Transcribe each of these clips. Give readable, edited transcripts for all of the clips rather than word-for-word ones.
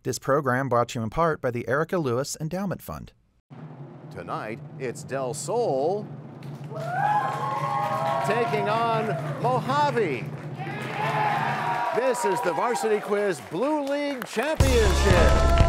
This program brought to you in part by the Erica Lewis Endowment Fund. Tonight, it's Del Sol taking on Mojave. This is the Varsity Quiz Blue League Championship.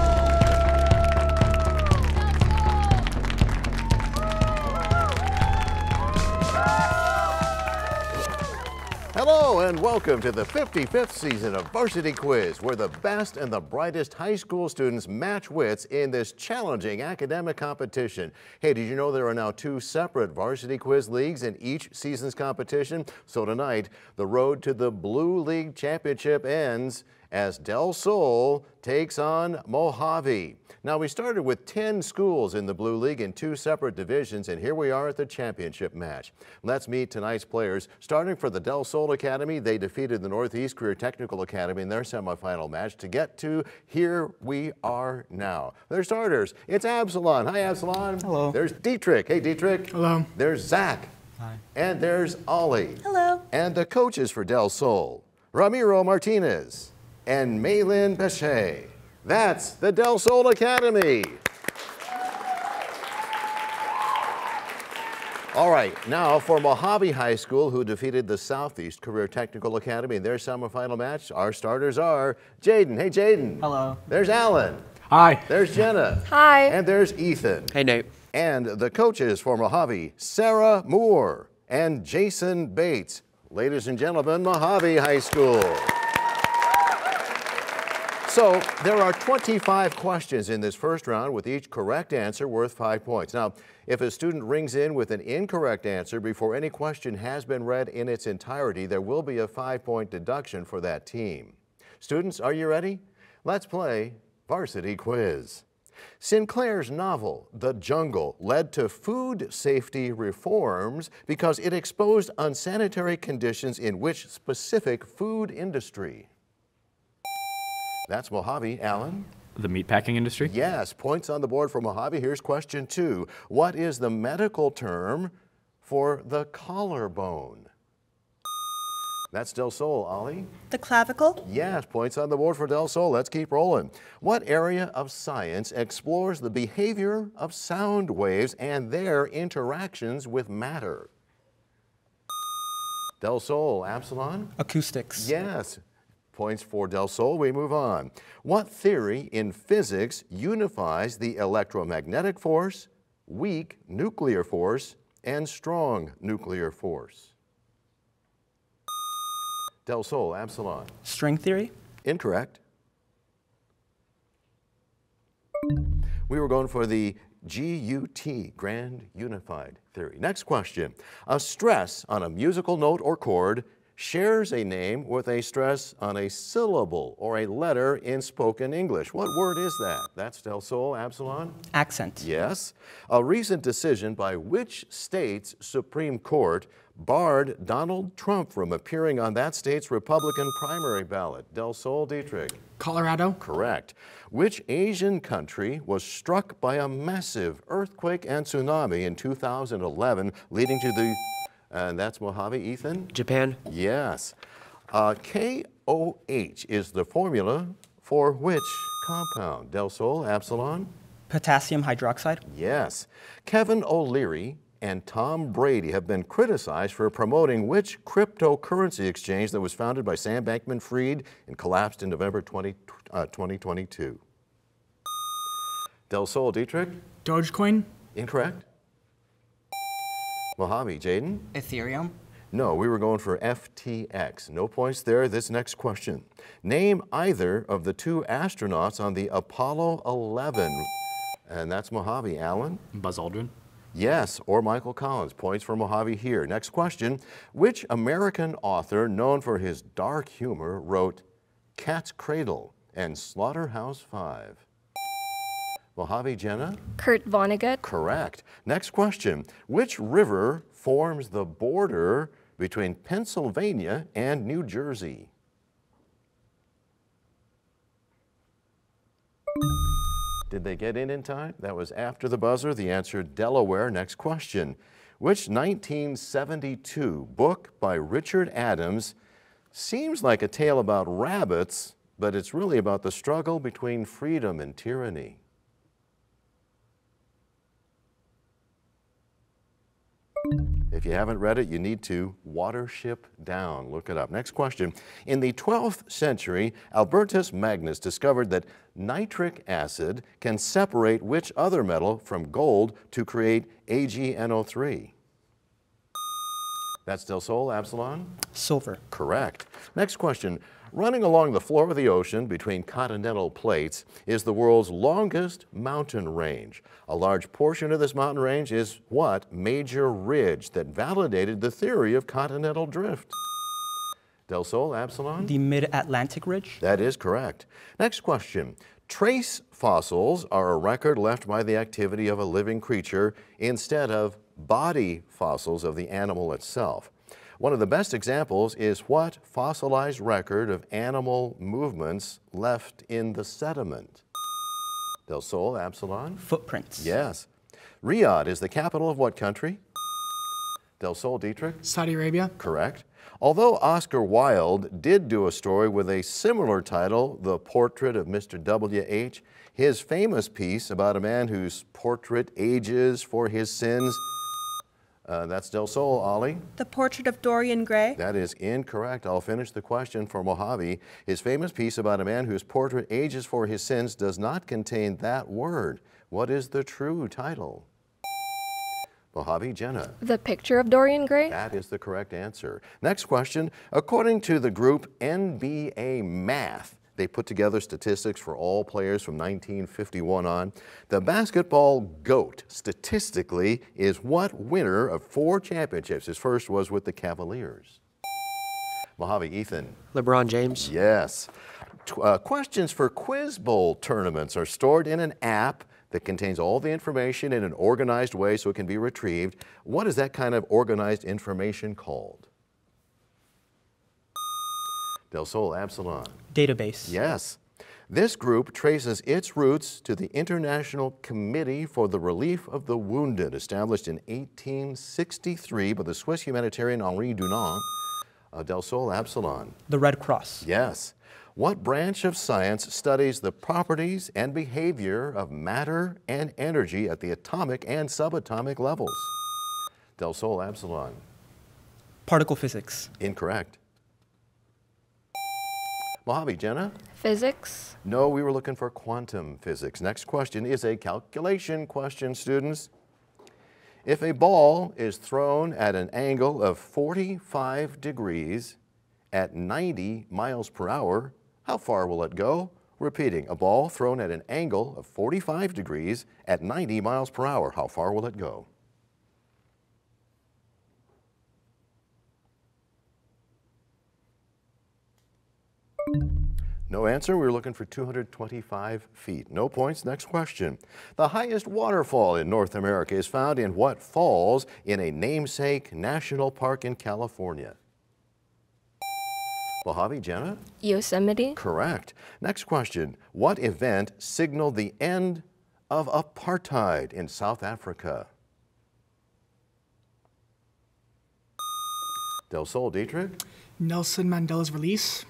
Hello and welcome to the 55th season of Varsity Quiz, where the best and the brightest high school students match wits in this challenging academic competition. Hey, did you know there are now 2 separate Varsity Quiz leagues in each season's competition? So tonight, the road to the Blue League Championship ends as Del Sol takes on Mojave. Now, we started with 10 schools in the Blue League in 2 separate divisions, and here we are at the championship match. Let's meet tonight's players. Starting for the Del Sol Academy, they defeated the Northeast Career Technical Academy in their semifinal match to get to here we are now. Their starters, it's Absalon. Hi, Absalon. Hello. There's Dietrich. Hey, Dietrich. Hello. There's Zach. Hi. And there's Ollie. Hello. And the coaches for Del Sol, Ramiro Martinez and Maylin Bechet. That's the Del Sol Academy. All right, now for Mojave High School, who defeated the Southeast Career Technical Academy in their semifinal match, our starters are Jaden. Hey, Jaden. Hello. There's Alan. Hi. There's Jenna. Hi. And there's Ethan. Hey, Nate. And the coaches for Mojave, Sarah Moore and Jason Bates. Ladies and gentlemen, Mojave High School. So there are 25 questions in this first round, with each correct answer worth 5 points. Now, if a student rings in with an incorrect answer before any question has been read in its entirety, there will be a 5-point deduction for that team. Students, are you ready? Let's play Varsity Quiz. Sinclair's novel, The Jungle, led to food safety reforms because it exposed unsanitary conditions in which specific food industry? That's Mojave. Alan? The meatpacking industry? Yes, points on the board for Mojave. Here's question 2. What is the medical term for the collarbone? That's Del Sol. Ollie? The clavicle. Yes, points on the board for Del Sol. Let's keep rolling. What area of science explores the behavior of sound waves and their interactions with matter? Del Sol. Absalon? Acoustics. Yes. Points for Del Sol. We move on. What theory in physics unifies the electromagnetic force, weak nuclear force, and strong nuclear force? Del Sol. Absalon. String theory. Incorrect. We were going for the GUT, Grand Unified Theory. Next question. A stress on a musical note or chord shares a name with a stress on a syllable or a letter in spoken English. What word is that? That's Del Sol. Absalon? Accent. Yes. A recent decision by which state's Supreme Court barred Donald Trump from appearing on that state's Republican primary ballot? Del Sol. Dietrich? Colorado. Correct. Which Asian country was struck by a massive earthquake and tsunami in 2011, leading to the... And that's Mojave. Ethan? Japan. Yes. KOH is the formula for which compound? Del Sol. Absalon? Potassium hydroxide. Yes. Kevin O'Leary and Tom Brady have been criticized for promoting which cryptocurrency exchange that was founded by Sam Bankman-Fried and collapsed in November 2022? Del Sol. Dietrich? Dogecoin. Incorrect. Mojave. Jaden? Ethereum. No, we were going for FTX. No points there. This next question. Name either of the 2 astronauts on the Apollo 11. And that's Mojave. Alan? Buzz Aldrin? Yes, or Michael Collins. Points for Mojave here. Next question. Which American author known for his dark humor wrote Cat's Cradle and Slaughterhouse-Five? Mojave. Jenna? Kurt Vonnegut. Correct. Next question. Which river forms the border between Pennsylvania and New Jersey? Did they get in time? That was after the buzzer. The answer, Delaware. Next question. Which 1972 book by Richard Adams seems like a tale about rabbits, but it's really about the struggle between freedom and tyranny. If you haven't read it, you need to. Watership Down. Look it up. Next question. In the 12th century, Albertus Magnus discovered that nitric acid can separate which other metal from gold to create AgNO3? That's Del Sol, Absalon? Silver. Correct. Next question. Running along the floor of the ocean between continental plates is the world's longest mountain range. A large portion of this mountain range is what major ridge that validated the theory of continental drift? Del Sol, Absalon? The Mid-Atlantic Ridge. That is correct. Next question. Trace fossils are a record left by the activity of a living creature instead of body fossils of the animal itself. One of the best examples is what fossilized record of animal movements left in the sediment? Del Sol, Absalon? Footprints. Yes. Riyadh is the capital of what country? Del Sol, Dietrich? Saudi Arabia. Correct. Although Oscar Wilde did do a story with a similar title, The Portrait of Mr. W.H., his famous piece about a man whose portrait ages for his sins, that's Del Sol, Ollie. The Portrait of Dorian Gray. That is incorrect. I'll finish the question for Mojave. His famous piece about a man whose portrait ages for his sins does not contain that word. What is the true title? Mojave, Jenna. The Picture of Dorian Gray. That is the correct answer. Next question. According to the group NBA Math, they put together statistics for all players from 1951 on. The basketball GOAT, statistically, is what winner of 4 championships? His first was with the Cavaliers. Mojave, Ethan. LeBron James. Yes. Questions for Quiz Bowl tournaments are stored in an app that contains all the information in an organized way so it can be retrieved. What is that kind of organized information called? Del Sol, Absalon. Database. Yes. This group traces its roots to the International Committee for the Relief of the Wounded, established in 1863 by the Swiss humanitarian Henri Dunant. Del Sol, Absalon. The Red Cross. Yes. What branch of science studies the properties and behavior of matter and energy at the atomic and subatomic levels? Del Sol, Absalon. Particle physics. Incorrect. Mojave, Jenna? Physics. No, we were looking for quantum physics. Next question is a calculation question, students. If a ball is thrown at an angle of 45 degrees at 90 miles per hour, how far will it go? Repeating, a ball thrown at an angle of 45 degrees at 90 miles per hour, how far will it go? No answer. We were looking for 225 feet. No points. Next question. The highest waterfall in North America is found in what falls in a namesake national park in California? Mojave, Jenna? Yosemite. Correct. Next question. What event signaled the end of apartheid in South Africa? Del Sol, Dietrich? Nelson Mandela's release.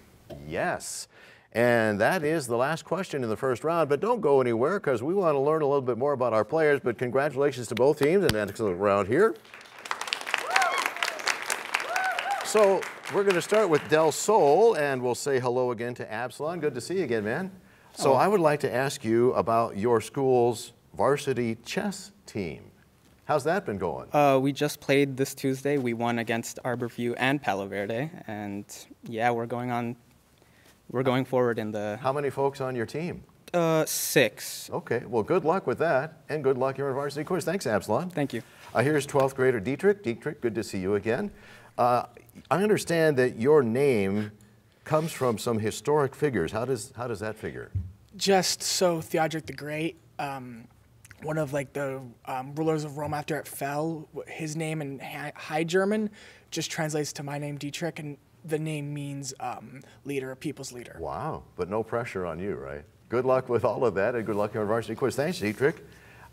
Yes. And that is the last question in the first round, but don't go anywhere because we want to learn a little bit more about our players, but congratulations to both teams and an excellent round here. So we're going to start with Del Sol, and we'll say hello again to Absalon. Good to see you again, man. So I would like to ask you about your school's varsity chess team. How's that been going? We just played this Tuesday. We won against Arborview and Palo Verde, and yeah, we're going forward in the... How many folks on your team? 6. Okay, well, good luck with that, and good luck here in Varsity Quiz. Thanks, Absalon. Thank you. Here's 12th grader Dietrich. Dietrich, good to see you again. I understand that your name comes from some historic figures. How does that figure? Just so Theodoric the Great, one of like the rulers of Rome after it fell, his name in High German just translates to my name, Dietrich, and the name means leader, a people's leader. Wow, but no pressure on you, right? Good luck with all of that, and good luck here on Varsity Quiz. Thanks, Dietrich.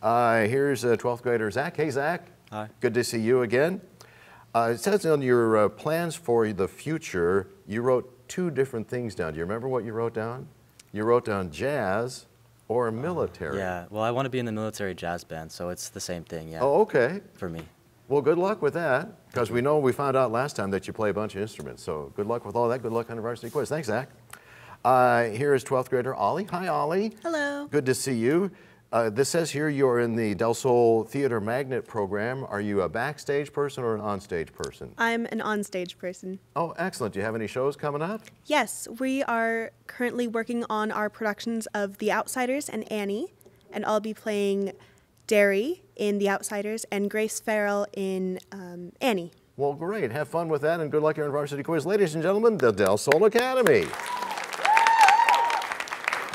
Here's 12th grader Zach. Hey, Zach. Hi. Good to see you again. It says on your plans for the future, you wrote two different things down. Do you remember what you wrote down? You wrote down jazz or military. Yeah, well, I want to be in the military jazz band, so it's the same thing, yeah. Oh, okay. For me. Well, good luck with that, because we found out last time that you play a bunch of instruments. So good luck with all that. Good luck on the varsity quiz. Thanks, Zach. Here is 12th grader Ollie. Hi, Ollie. Hello. Good to see you. This says here you're in the Del Sol Theater Magnet program. Are you a backstage person or an onstage person? I'm an onstage person. Oh, excellent. Do you have any shows coming up? Yes, we are currently working on our productions of The Outsiders and Annie, and I'll be playing Derry in The Outsiders and Grace Farrell in Annie. Well, great. Have fun with that, and good luck here in Varsity Quiz. Ladies and gentlemen, the Del Sol Academy.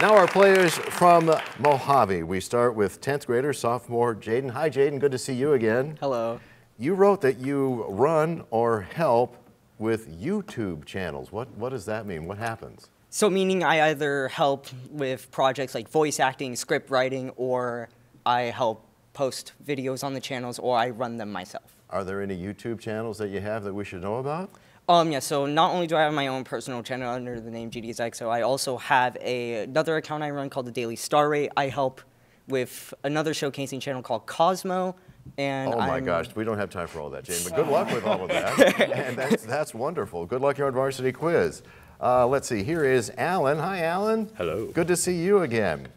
Now our players from Mojave. We start with 10th grader, sophomore Jaden. Hi, Jaden. Good to see you again. Hello. You wrote that you run or help with YouTube channels. What does that mean? What happens? So meaning I either help with projects like voice acting, script writing, or I help post videos on the channels, or I run them myself. Are there any YouTube channels that you have that we should know about? Yeah, so not only do I have my own personal channel under the name GDSXO, I also have another account I run called the Daily Star Rate. I help with another showcasing channel called Cosmo. And oh my gosh, we don't have time for all that, Jane, but good luck with all of that. And that's wonderful. Good luck here on Varsity Quiz. Let's see, here is Alan. Hi, Alan. Hello. Good to see you again.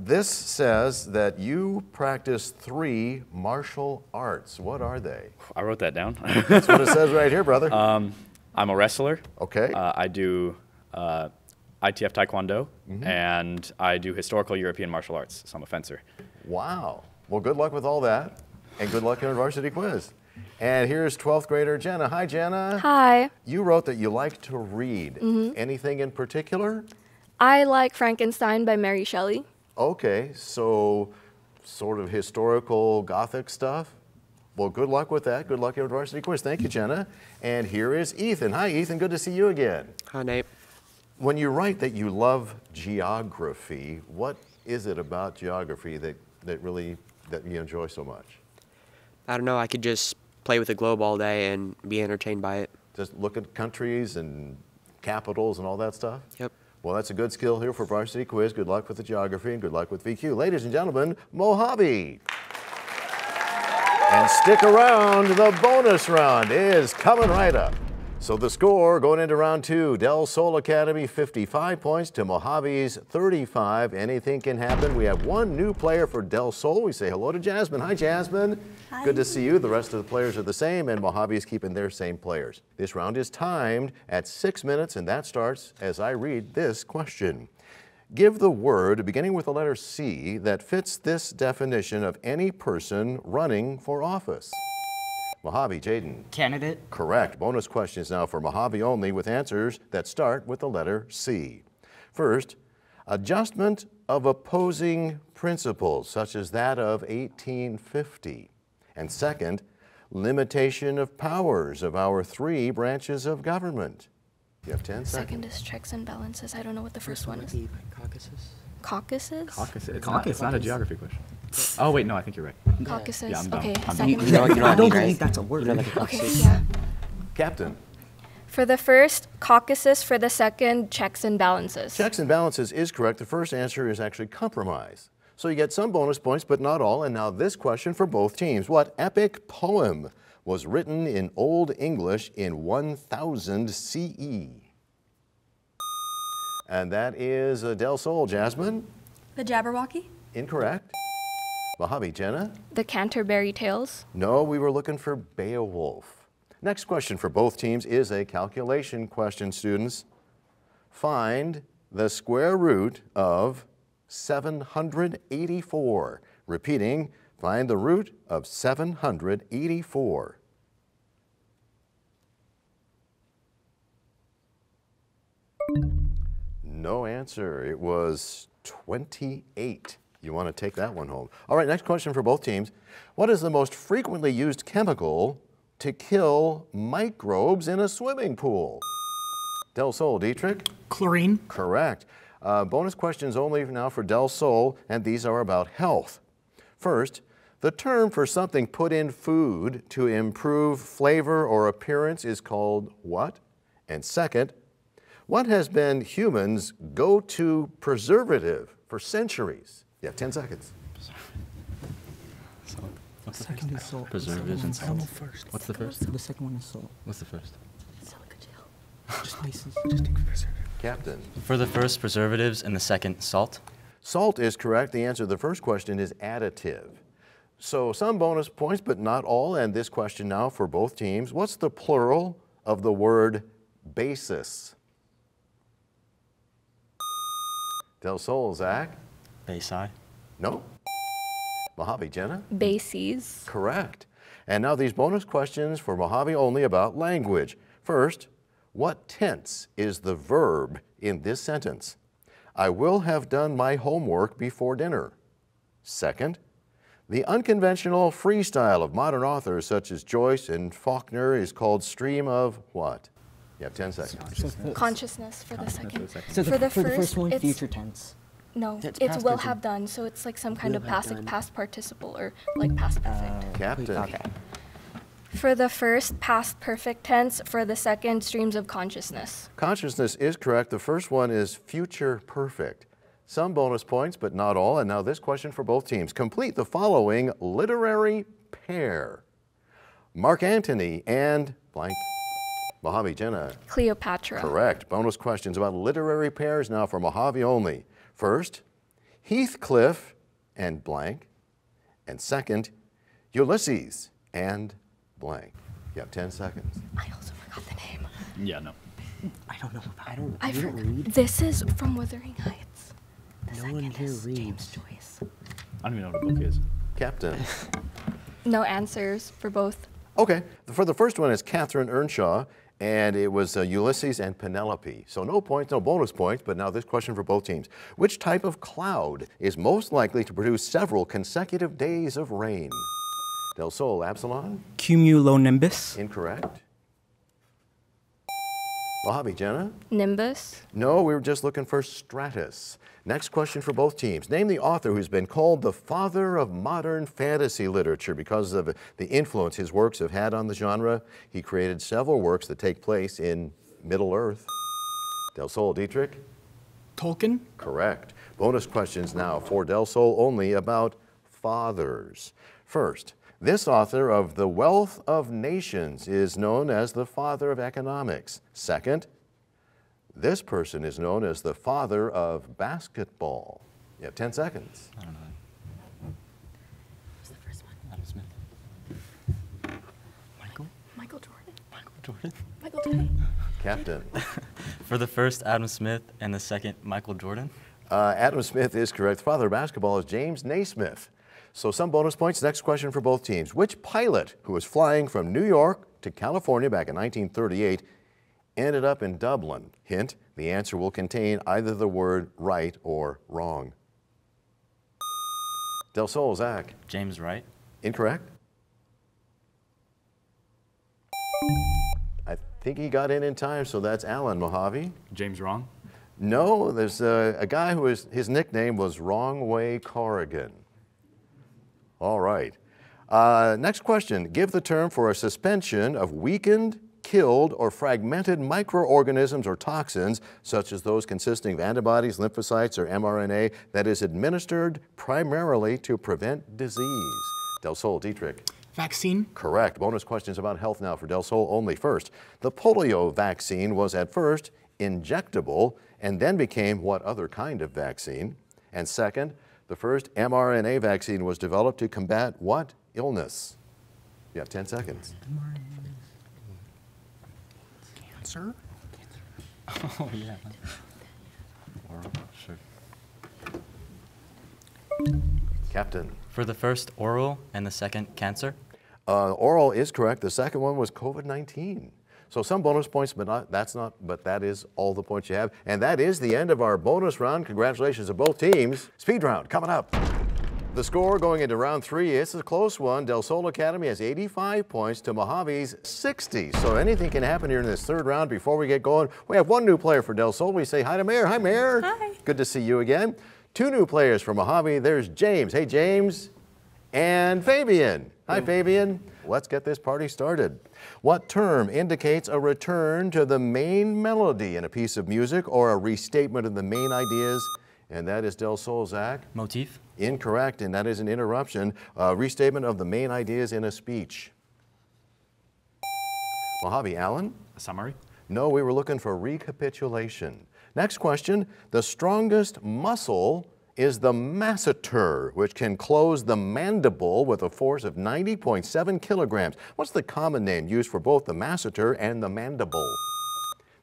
This says that you practice 3 martial arts. What are they? I wrote that down. That's what it says right here, brother. I'm a wrestler. Okay. I do ITF Taekwondo, and I do historical European martial arts, so I'm a fencer. Wow. Well, good luck with all that, and good luck in our Varsity Quiz. And here's 12th grader Jenna. Hi, Jenna. Hi. You wrote that you like to read. Anything in particular? I like Frankenstein by Mary Shelley. Okay, so sort of historical Gothic stuff? Well, good luck with that. Good luck in our Varsity Quiz. Thank you, Jenna. And here is Ethan. Hi, Ethan. Good to see you again. Hi, Nate. When you write that you love geography, what is it about geography that you enjoy so much? I don't know. I could just play with the globe all day and be entertained by it. Just look at countries and capitals and all that stuff? Yep. Well, that's a good skill here for Varsity Quiz. Good luck with the geography and good luck with VQ. Ladies and gentlemen, Mojave. And stick around, the bonus round is coming right up. So the score going into round 2, Del Sol Academy 55 points to Mojave's 35. Anything can happen. We have one new player for Del Sol. We say hello to Jasmine. Hi, Jasmine. Hi. Good to see you. The rest of the players are the same, and Mojave is keeping their same players. This round is timed at 6 minutes, and that starts as I read this question. Give the word beginning with the letter C that fits this definition of any person running for office. Mojave, Jaden. Candidate. Correct. Bonus questions now for Mojave only with answers that start with the letter C. First, adjustment of opposing principles, such as that of 1850. And second, limitation of powers of our 3 branches of government. You have 10 seconds. Second is checks and balances. I don't know what the first one is. Caucasus. Caucuses? Caucasus. It's not a geography question. Oh, wait, no, I think you're right. Caucuses. Yeah, I'm done. Okay, I'm second. You know what I mean, right? that's a word. You know, like a Okay, caucus. yeah. Captain. For the first, caucuses. For the second, checks and balances. Checks and balances is correct. The first answer is actually compromise. So you get some bonus points, but not all. And now this question for both teams. What epic poem was written in Old English in 1000 CE? And that is Del Sol. Jasmine? The Jabberwocky? Incorrect. Mojave, Jenna? The Canterbury Tales. No, we were looking for Beowulf. Next question for both teams is a calculation question, students. Find the square root of 784. Repeating, find the root of 784. No answer. It was 28. You want to take that one home. All right, next question for both teams. What is the most frequently used chemical to kill microbes in a swimming pool? Del Sol, Dietrich? Chlorine. Correct. Bonus questions only now for Del Sol, and these are about health. First, the term for something put in food to improve flavor or appearance is called what? And second, What has been humans' go-to preservative for centuries? You have 10 seconds. Salt. What's the Second first? is salt. Preservatives and I don't know salt. first. What's the first? The second one is salt. What's the first? Silica gel. Just spices. Just take preservative. Captain. For the first, preservatives, and the second, salt. Salt is correct. The answer to the first question is additive. So some bonus points, but not all. And this question now for both teams. What's the plural of the word basis? Del Sol, Zach? Basi. No. Mojave, Jenna? Bases. Correct. And now these bonus questions for Mojave only about language. First, what tense is the verb in this sentence? I will have done my homework before dinner. Second, the unconventional freestyle of modern authors such as Joyce and Faulkner is called stream of what? You have 10 seconds. Consciousness for the second. So for the first one, it's, future tense. No, It's it's past will perfect. have done, so it's like some kind Will of have past, done. past participle or like past perfect. Captain. Okay. For the first, past perfect tense. For the second, streams of consciousness. Consciousness is correct. The first one is future perfect. Some bonus points, but not all. And now this question for both teams. Complete the following literary pair. Mark Antony and blank. Mojave, Jenna. Cleopatra. Correct. Bonus questions about literary pairs now for Mojave only. First, Heathcliff and blank. And second, Ulysses and blank. You have 10 seconds. I also forgot the name. Yeah, no. I don't know. I don't. I You don't forgot. read. This is from Wuthering Heights. The No one second here is reads. James Joyce. I don't even know what a book is. Captain. No answers for both. Okay. For the first one is Catherine Earnshaw, and it was Ulysses and Penelope. So no points, no bonus points, but now this question for both teams. Which type of cloud is most likely to produce several consecutive days of rain? Del Sol, Absalon? Cumulonimbus. Incorrect. Mojave, Jenna? Nimbus. No, we were just looking for stratus. Next question for both teams. Name the author who's been called the father of modern fantasy literature because of the influence his works have had on the genre. He created several works that take place in Middle-earth. Del Sol, Dietrich? Tolkien. Correct. Bonus questions now for Del Sol only about fathers. First, this author of The Wealth of Nations is known as the father of economics. Second, this person is known as the father of basketball. You have 10 seconds. I don't know. What's the first one? Adam Smith. Michael Jordan. Michael Jordan. Michael Jordan. Captain. For the first, Adam Smith, and the second, Michael Jordan. Adam Smith is correct. Father of basketball is James Naismith. So some bonus points. Next question for both teams. Which pilot who was flying from New York to California back in 1938 ended up in Dublin? Hint, the answer will contain either the word right or wrong. Del Sol, Zach. James Wright. Incorrect. I think he got in time, so that's Alan. Mojave. James Wrong. No, there's a guy who his nickname was Wrong Way Corrigan. All right. Next question. Give the term for a suspension of weakened, killed, or fragmented microorganisms or toxins, such as those consisting of antibodies, lymphocytes, or mRNA, that is administered primarily to prevent disease. Del Sol, Dietrich. Vaccine. Correct. Bonus questions about health now for Del Sol only. First, the polio vaccine was at first injectable and then became what other kind of vaccine? And second, the first mRNA vaccine was developed to combat what illness? You have 10 seconds. Cancer. Oh, yeah. Or, sure. Captain. For the first, oral, and the second, cancer. Oral is correct. The second one was COVID-19. So some bonus points, but that is all the points you have. And that is the end of our bonus round. Congratulations to both teams. Speed round coming up. The score going into round 3, it's a close one. Del Sol Academy has 85 points to Mojave's 60. So anything can happen here in this third round. Before we get going, we have one new player for Del Sol. We say hi to Mayor. Hi, Mayor. Hi. Good to see you again. Two new players for Mojave. There's James. Hey, James. And Fabian. Hi, Fabian. let's get this party started. What term indicates a return to the main melody in a piece of music or a restatement of the main ideas? And that is Del Sol, Zach. Motif. Incorrect, and that is an interruption. Restatement of the main ideas in a speech. Mojave, Allen? A summary? No, we were looking for recapitulation. Next question. The strongest muscle is the masseter, which can close the mandible with a force of 90.7 kilograms. What's the common name used for both the masseter and the mandible?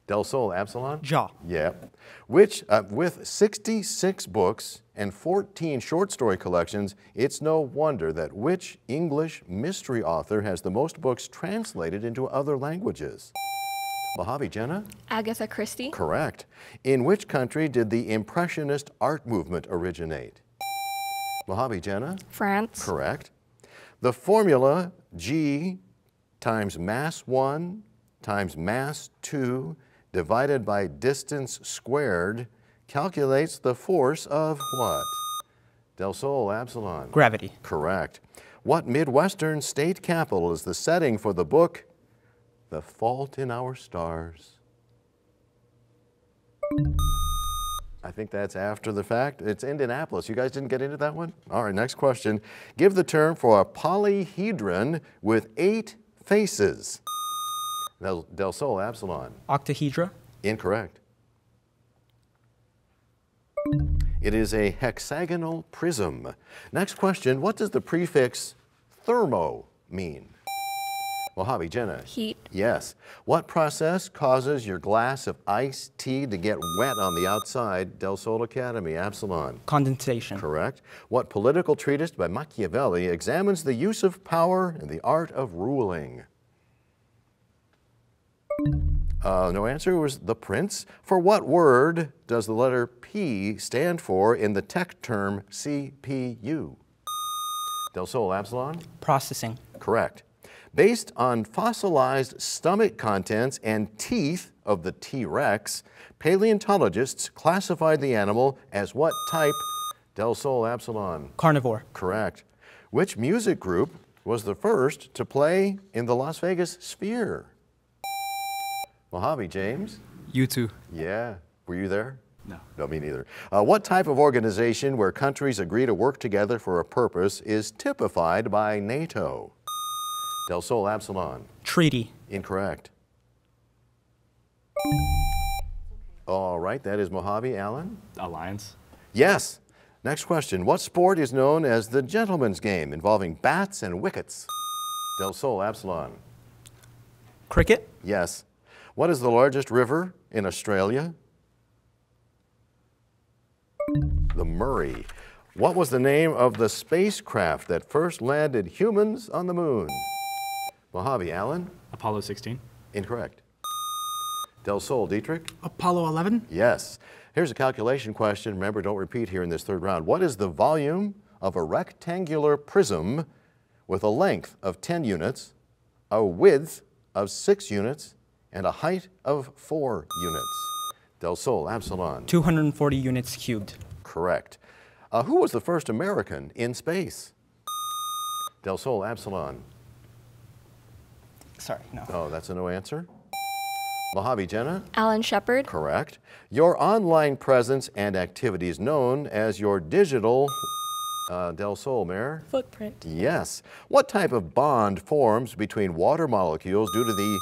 Del Sol, Absalon? Jaw. Yeah. Which, with 66 books and 14 short story collections, it's no wonder that which English mystery author has the most books translated into other languages? Mojave, Jenna? Agatha Christie. Correct. In which country did the Impressionist art movement originate? Mojave, Jenna? France. Correct. The formula G times mass 1 times mass 2 divided by distance squared calculates the force of what? Del Sol, Absalon. Gravity. Correct. What Midwestern state capital is the setting for the book The Fault in Our Stars? I think that's after the fact. It's Indianapolis. You guys didn't get into that one? All right, next question. Give the term for a polyhedron with 8 faces. Del Sol, Absalon. Octahedra. Incorrect. It is a hexagonal prism. Next question. What does the prefix thermo mean? Mojave, Jenna. Heat. Yes. What process causes your glass of iced tea to get wet on the outside? Del Sol Academy, Absalon. Condensation. Correct. What political treatise by Machiavelli examines the use of power and the art of ruling? No answer. It was The Prince. For what word does the letter P stand for in the tech term CPU? Del Sol, Absalon? Processing. Correct. Based on fossilized stomach contents and teeth of the T-Rex, paleontologists classified the animal as what type? Del Sol, Absalon? Carnivore. Correct. Which music group was the first to play in the Las Vegas Sphere? Mojave, James? U2. Yeah. Were you there? No. No, me neither. What type of organization where countries agree to work together for a purpose is typified by NATO? Del Sol, Absalon? Treaty. Incorrect. All right, that is Mojave. Allen? Alliance. Yes. Next question. What sport is known as the gentleman's game involving bats and wickets? Del Sol, Absalon? Cricket. Yes. What is the largest river in Australia? The Murray. What was the name of the spacecraft that first landed humans on the moon? Mojave, Allen? Apollo 16. Incorrect. Del Sol, Dietrich? Apollo 11. Yes. Here's a calculation question. Remember, don't repeat here in this third round. What is the volume of a rectangular prism with a length of 10 units, a width of 6 units, and a height of 4 units? Del Sol, Absalon? 240 units cubed. Correct. Who was the first American in space? Del Sol, Absalon? Sorry, no. Oh, that's a no answer. Mojave, Jenna? Alan Shepard. Correct. Your online presence and activities known as your digital, Del Sol, Mayor? Footprint. Yes. What type of bond forms between water molecules due to the,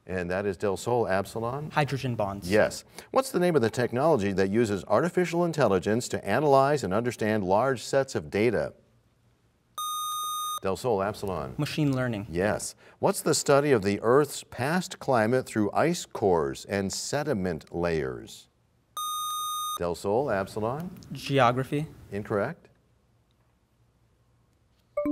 and that is Del Sol, Absalon? Hydrogen bonds. Yes. What's the name of the technology that uses artificial intelligence to analyze and understand large sets of data? Del Sol, Absalon? Machine learning. Yes. What's the study of the Earth's past climate through ice cores and sediment layers? Del Sol, Absalon? Geography. Incorrect.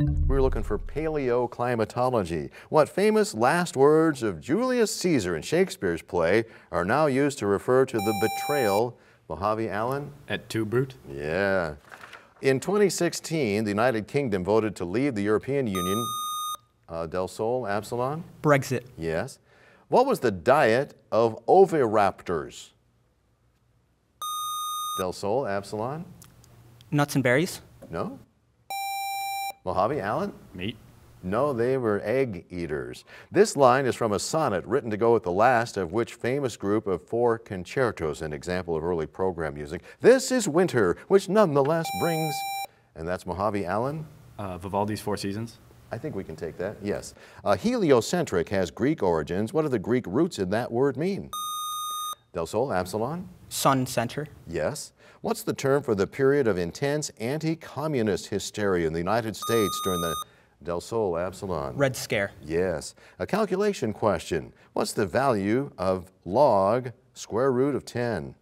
We were looking for paleoclimatology. What famous last words of Julius Caesar in Shakespeare's play are now used to refer to the betrayal? Mojave, Allen? Et tu, Brute? Yeah. In 2016, the United Kingdom voted to leave the European Union. Del Sol, Absalon? Brexit. Yes. What was the diet of oviraptors? Del Sol, Absalon? Nuts and berries. No? Mojave, Allen? Meat. No, they were egg eaters. This line is from a sonnet written to go with the last of which famous group of 4 concertos, an example of early program music. This is winter, which nonetheless brings, and that's Mojave. Allen? Vivaldi's Four Seasons. I think we can take that, yes. Heliocentric has Greek origins. What do the Greek roots in that word mean? Del Sol, Absalon? Sun center. Yes. What's the term for the period of intense anti-communist hysteria in the United States during the Del Sol, Absalon? Red Scare. Yes. A calculation question. What's the value of log square root of 10?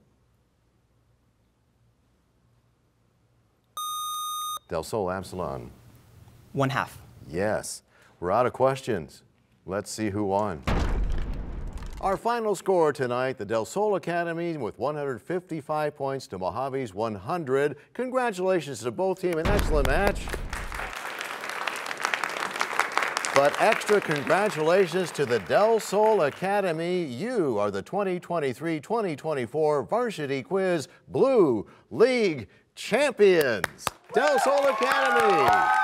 Del Sol, Absalon. 1/2. Yes. We're out of questions. Let's see who won. Our final score tonight, the Del Sol Academy with 155 points to Mojave's 100. Congratulations to both teams, an excellent match. But extra congratulations to the Del Sol Academy. You are the 2023-2024 Varsity Quiz Blue League champions. Del Sol Academy.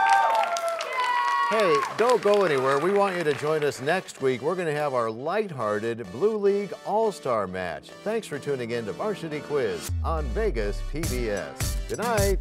Hey, don't go anywhere. We want you to join us next week. We're going to have our lighthearted Blue League All-Star match. Thanks for tuning in to Varsity Quiz on Vegas PBS. Good night.